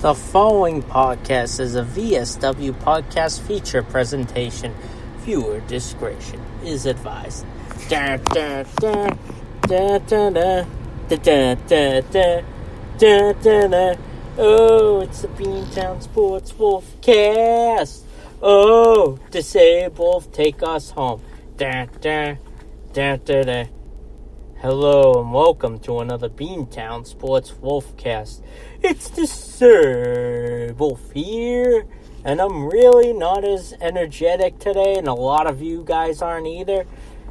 The following podcast is a VSW podcast feature presentation. Viewer discretion is advised. Da, da, da, da, da, da, da, da, da, da, da, da. Oh, it's the Beantown Sports Wolfcast. Oh, disabled, take us home. Da, da, da, da, da. Hello and welcome to another Beantown Sports Wolfcast. It's the Sir Wolf here, and I'm really not as energetic today, and a lot of you guys aren't either,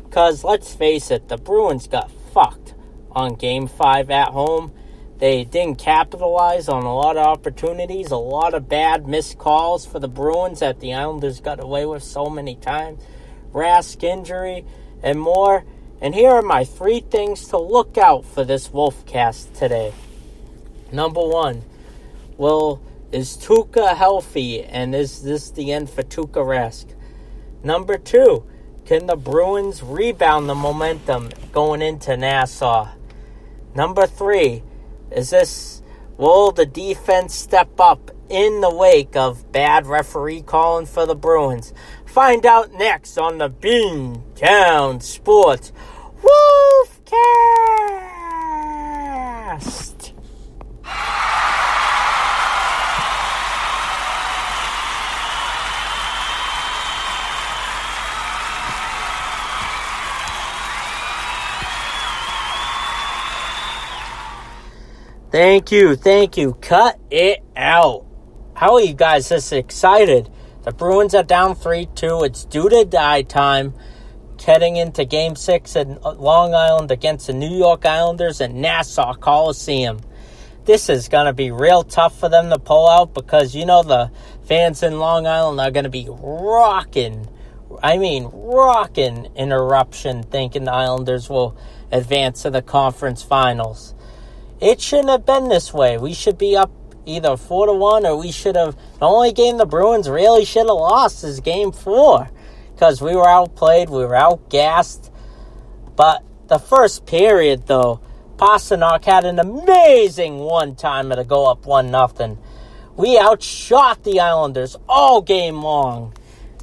because let's face it, the Bruins got fucked on Game 5 at home. They didn't capitalize on a lot of opportunities, a lot of bad missed calls for the Bruins that the Islanders got away with so many times, Rask injury, and more. And here are my 3 things to look out for this Wolfcast today. Number 1, is Tukka healthy, and is this the end for Tukka Rask? Number 2, can the Bruins rebound the momentum going into Nassau? Number 3, will the defense step up in the wake of bad referee calling for the Bruins? Find out next on the Beantown Sports Wolfcast. Thank you. Cut it out. How are you guys this excited? The Bruins are down 3-2. It's do to die time. Heading into Game 6 in Long Island against the New York Islanders at Nassau Coliseum. This is going to be real tough for them to pull out because, the fans in Long Island are going to be rocking in eruption, thinking the Islanders will advance to the conference finals. It shouldn't have been this way. We should be up either 4-1 or the only game the Bruins really should have lost is Game 4. Because we were outplayed, we were outgassed. But the first period, though, Pastrnak had an amazing one-timer to go up 1-0. We outshot the Islanders all game long.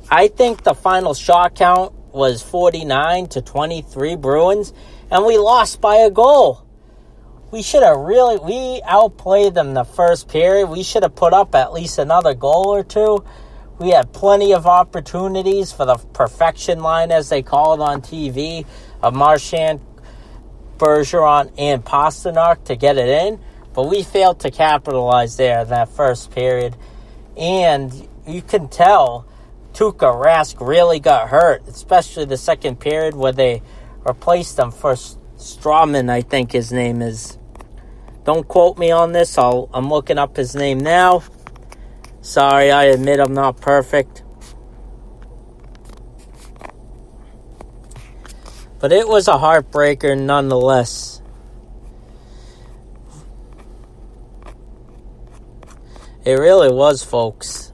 I think the final shot count was 49-23 Bruins, and we lost by a goal. We outplayed them the first period. We should have put up at least another goal or two. We had plenty of opportunities for the perfection line, as they call it on TV, of Marchand, Bergeron, and Pastrnak to get it in. But we failed to capitalize there in that first period. And you can tell Tukka Rask really got hurt, especially the second period where they replaced him for Strawman, I think his name is. Don't quote me on this. I'm looking up his name now. Sorry, I admit I'm not perfect. But it was a heartbreaker nonetheless. It really was, folks.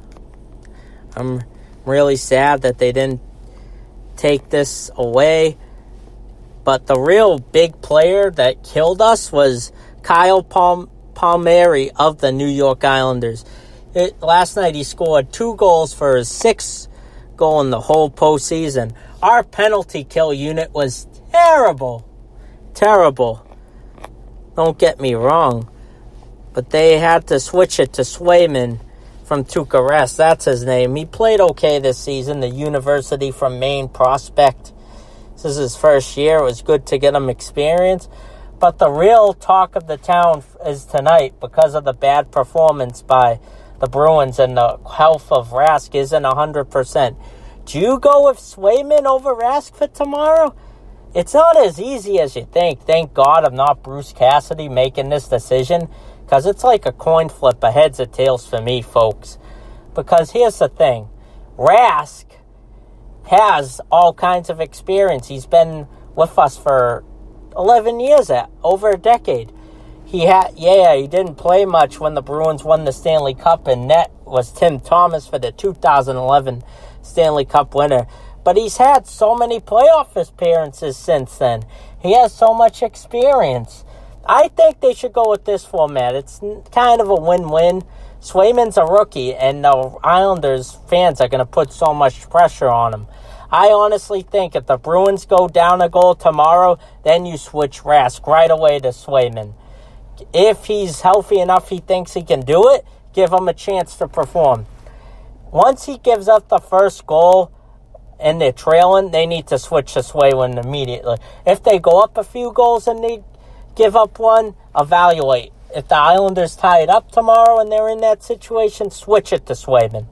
I'm really sad that they didn't take this away. But the real big player that killed us was Kyle Palmieri of the New York Islanders. Last night he scored 2 goals for his 6th goal in the whole postseason. Our penalty kill unit was terrible. Terrible. Don't get me wrong. But they had to switch it to Swayman from Tukka Rask. That's his name. He played okay this season. The University from Maine prospect. This is his first year. It was good to get him experience. But the real talk of the town is tonight because of the bad performance by the Bruins and the health of Rask isn't 100%. Do you go with Swayman over Rask for tomorrow? It's not as easy as you think. Thank God I'm not Bruce Cassidy making this decision, because it's like a coin flip, a heads or tails for me, folks. Because here's the thing. Rask has all kinds of experience. He's been with us for 11 years, over a decade. He didn't play much when the Bruins won the Stanley Cup, and net was Tim Thomas for the 2011 Stanley Cup winner. But he's had so many playoff appearances since then. He has so much experience. I think they should go with this format. It's kind of a win-win. Swayman's a rookie, and the Islanders fans are going to put so much pressure on him. I honestly think if the Bruins go down a goal tomorrow, then you switch Rask right away to Swayman. If he's healthy enough, he thinks he can do it, give him a chance to perform. Once he gives up the first goal and they're trailing, they need to switch to Swayman immediately. If they go up a few goals and they give up one, evaluate. If the Islanders tie it up tomorrow and they're in that situation, switch it to Swayman.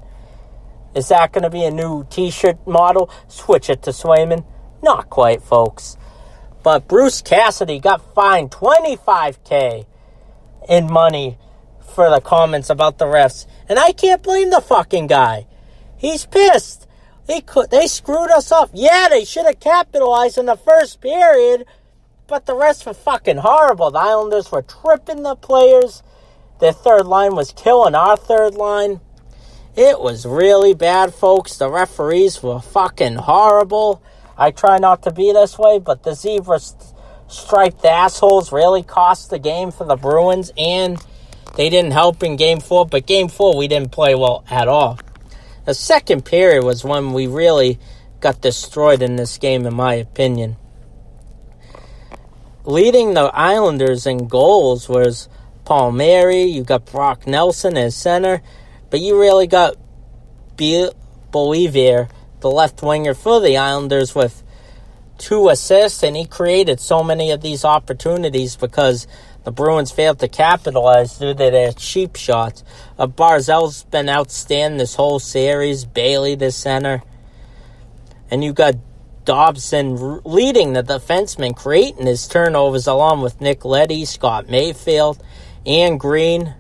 Is that going to be a new t-shirt model? Switch it to Swayman? Not quite, folks. But Bruce Cassidy got fined $25,000 in money for the comments about the refs. And I can't blame the fucking guy. He's pissed. They screwed us up. Yeah, they should have capitalized in the first period, but the rest were fucking horrible. The Islanders were tripping the players. Their third line was killing our third line. It was really bad, folks. The referees were fucking horrible. I try not to be this way, but the zebra-striped assholes really cost the game for the Bruins, and they didn't help in Game 4, but Game 4 we didn't play well at all. The second period was when we really got destroyed in this game, in my opinion. Leading the Islanders in goals was Palmieri. You got Brock Nelson as center, but you really got Bolivier, the left winger for the Islanders, with 2 assists, and he created so many of these opportunities because the Bruins failed to capitalize due to their cheap shots. Barzell's been outstanding this whole series. Bailey, the center. And you got Dobson leading the defensemen, creating his turnovers along with Nick Leddy, Scott Mayfield, and Green.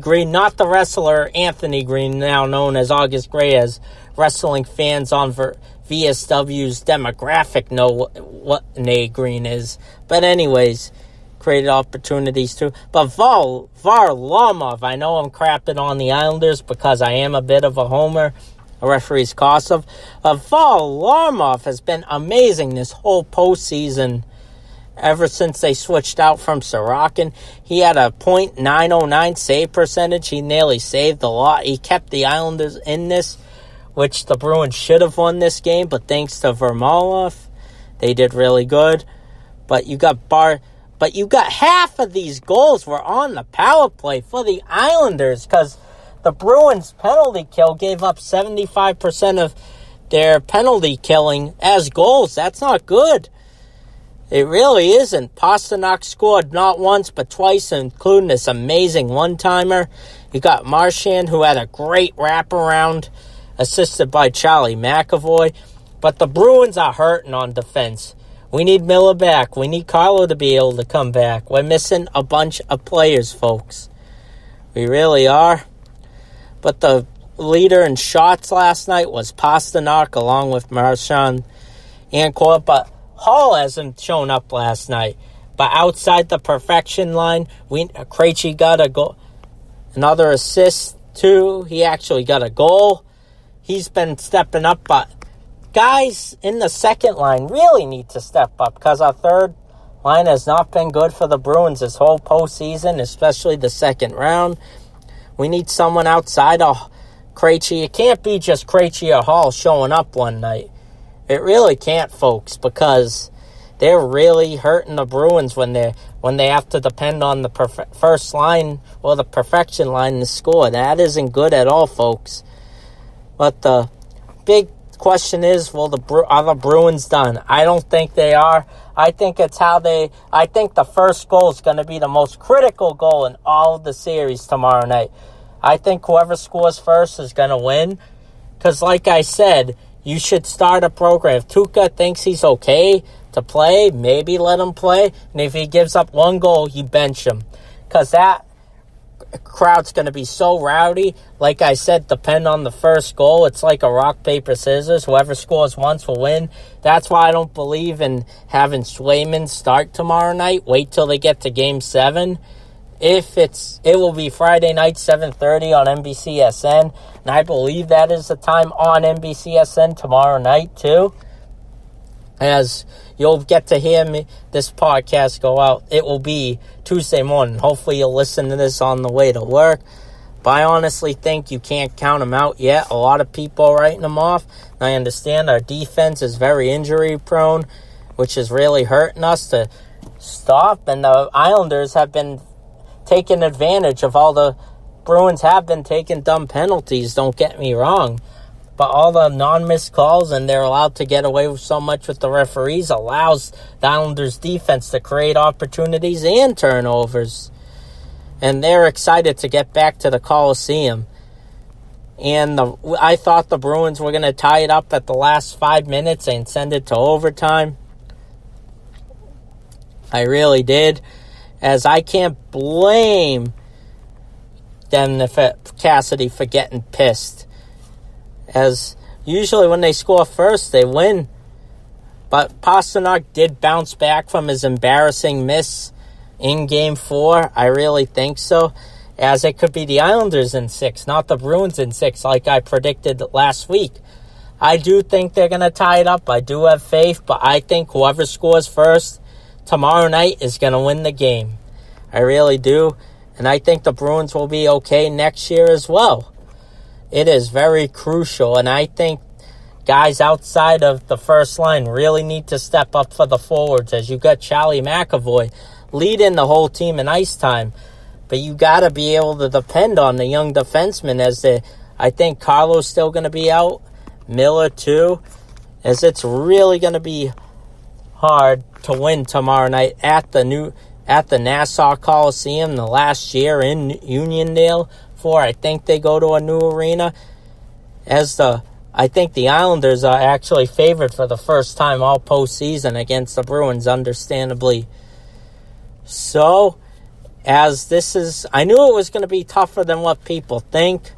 Green, not the wrestler Anthony Green, now known as August Gray, as wrestling fans on VSW's demographic know what an A Green is. But anyways, created opportunities too. But Varlamov, I know I'm crapping on the Islanders because I am a bit of a homer. A referee's cost of Varlamov has been amazing this whole postseason. Ever since they switched out from Sorokin, he had a .909 save percentage. He nearly saved a lot. He kept the Islanders in this, which the Bruins should have won this game, but thanks to Varlamov, they did really good. But you got half of these goals were on the power play for the Islanders because the Bruins penalty kill gave up 75% of their penalty killing as goals. That's not good. It really isn't. Pasternak scored not once but twice, including this amazing one-timer. You got Marchand, who had a great wraparound, assisted by Charlie McAvoy. But the Bruins are hurting on defense. We need Miller back. We need Carlo to be able to come back. We're missing a bunch of players, folks. We really are. But the leader in shots last night was Pasternak, along with Marchand and Coyle. But Hall hasn't shown up last night. But outside the perfection line, Krejci got a goal, another assist too. He actually got a goal. He's been stepping up, but guys in the second line really need to step up because our third line has not been good for the Bruins this whole postseason, especially the second round. We need someone outside of Krejci. It can't be just Krejci or Hall showing up one night. It really can't, folks, because they're really hurting the Bruins when they have to depend on the first line or the perfection line to score. That isn't good at all, folks. But the big question is, are the Bruins done? I don't think they are. I think I think the first goal is going to be the most critical goal in all of the series tomorrow night. I think whoever scores first is going to win. Because like I said, you should start a program. If Tukka thinks he's okay to play, maybe let him play. And if he gives up one goal, you bench him. Because that crowd's going to be so rowdy. Like I said, depend on the first goal. It's like a rock, paper, scissors. Whoever scores once will win. That's why I don't believe in having Swayman start tomorrow night. Wait till they get to Game 7. It will be Friday night, 7:30 on NBCSN. And I believe that is the time on NBCSN tomorrow night, too. as you'll get to hear this podcast go out. It will be Tuesday morning. Hopefully you'll listen to this on the way to work. But I honestly think you can't count them out yet. A lot of people are writing them off. And I understand our defense is very injury prone, which is really hurting us to stop. And the Islanders have been taking advantage of all the Bruins have been taking dumb penalties, don't get me wrong. But all the non-missed calls, and they're allowed to get away with so much with the referees, allows the Islanders' defense to create opportunities and turnovers. And they're excited to get back to the Coliseum. And I thought the Bruins were going to tie it up at the last 5 minutes and send it to overtime. I really did. As I can't blame them, Cassidy, for getting pissed. As usually when they score first, they win. But Pastrnak did bounce back from his embarrassing miss in Game 4. I really think so. As it could be the Islanders in 6, not the Bruins in 6, like I predicted last week. I do think they're going to tie it up. I do have faith, but I think whoever scores first tomorrow night is going to win the game. I really do. And I think the Bruins will be okay next year as well. It is very crucial, and I think guys outside of the first line really need to step up for the forwards, as you got Charlie McAvoy leading the whole team in ice time. But you got to be able to depend on the young defensemen, I think Carlo's still going to be out, Miller too, as it's really going to be hard to win tomorrow night at the Nassau Coliseum the last year in Uniondale. I think they go to a new arena. I think the Islanders are actually favored for the first time all postseason against the Bruins, understandably. So, I knew it was going to be tougher than what people think,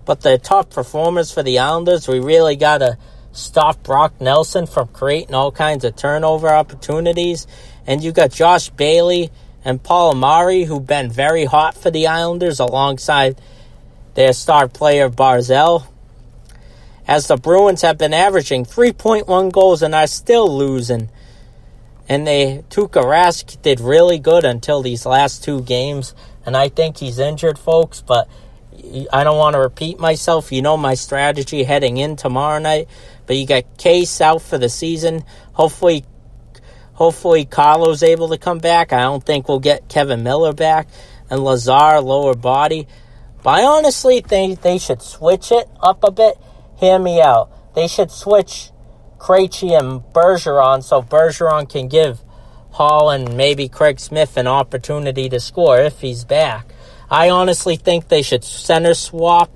but the top performers for the Islanders, we really got to stop Brock Nelson from creating all kinds of turnover opportunities. And you got Josh Bailey and Paul Amari, who've been very hot for the Islanders alongside their star player Barzal. As the Bruins have been averaging 3.1 goals and are still losing. And Tukka Rask did really good until these last 2 games. And I think he's injured, folks, but I don't want to repeat myself. You know my strategy heading in tomorrow night. But you got Case out for the season. Hopefully Carlo's able to come back. I don't think we'll get Kevin Miller back. And Lazar, lower body. But I honestly think they should switch it up a bit. Hear me out. They should switch Krejci and Bergeron so Bergeron can give Hall and maybe Craig Smith an opportunity to score if he's back. I honestly think they should center swap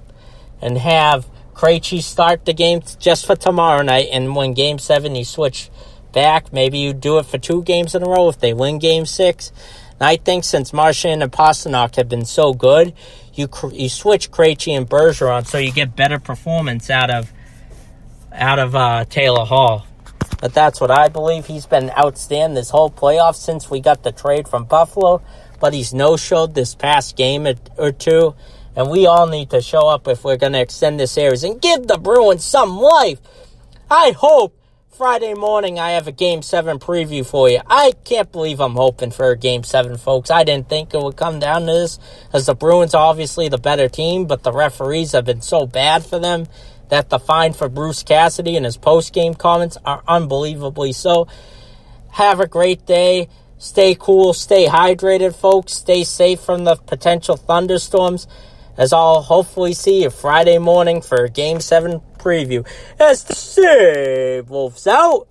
and have Krejci start the game just for tomorrow night. And when Game 7 you switch back, maybe you do it for 2 games in a row if they win Game 6. And I think since Marchand and Pastrnak have been so good, you switch Krejci and Bergeron so you get better performance out of Taylor Hall. But that's what I believe. He's been outstanding this whole playoff since we got the trade from Buffalo. But he's no-showed this past game or 2. And we all need to show up if we're going to extend this series and give the Bruins some life. I hope Friday morning I have a Game 7 preview for you. I can't believe I'm hoping for a Game 7, folks. I didn't think it would come down to this, as the Bruins are obviously the better team, but the referees have been so bad for them that the fine for Bruce Cassidy and his post-game comments are unbelievably so. Have a great day. Stay cool. Stay hydrated, folks. Stay safe from the potential thunderstorms. As I'll hopefully see you Friday morning for a Game 7 preview. As the Save Wolves out.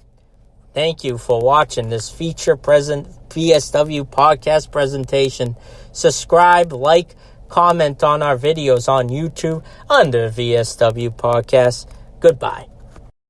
Thank you for watching this feature present VSW podcast presentation. Subscribe, like, comment on our videos on YouTube under VSW Podcast. Goodbye.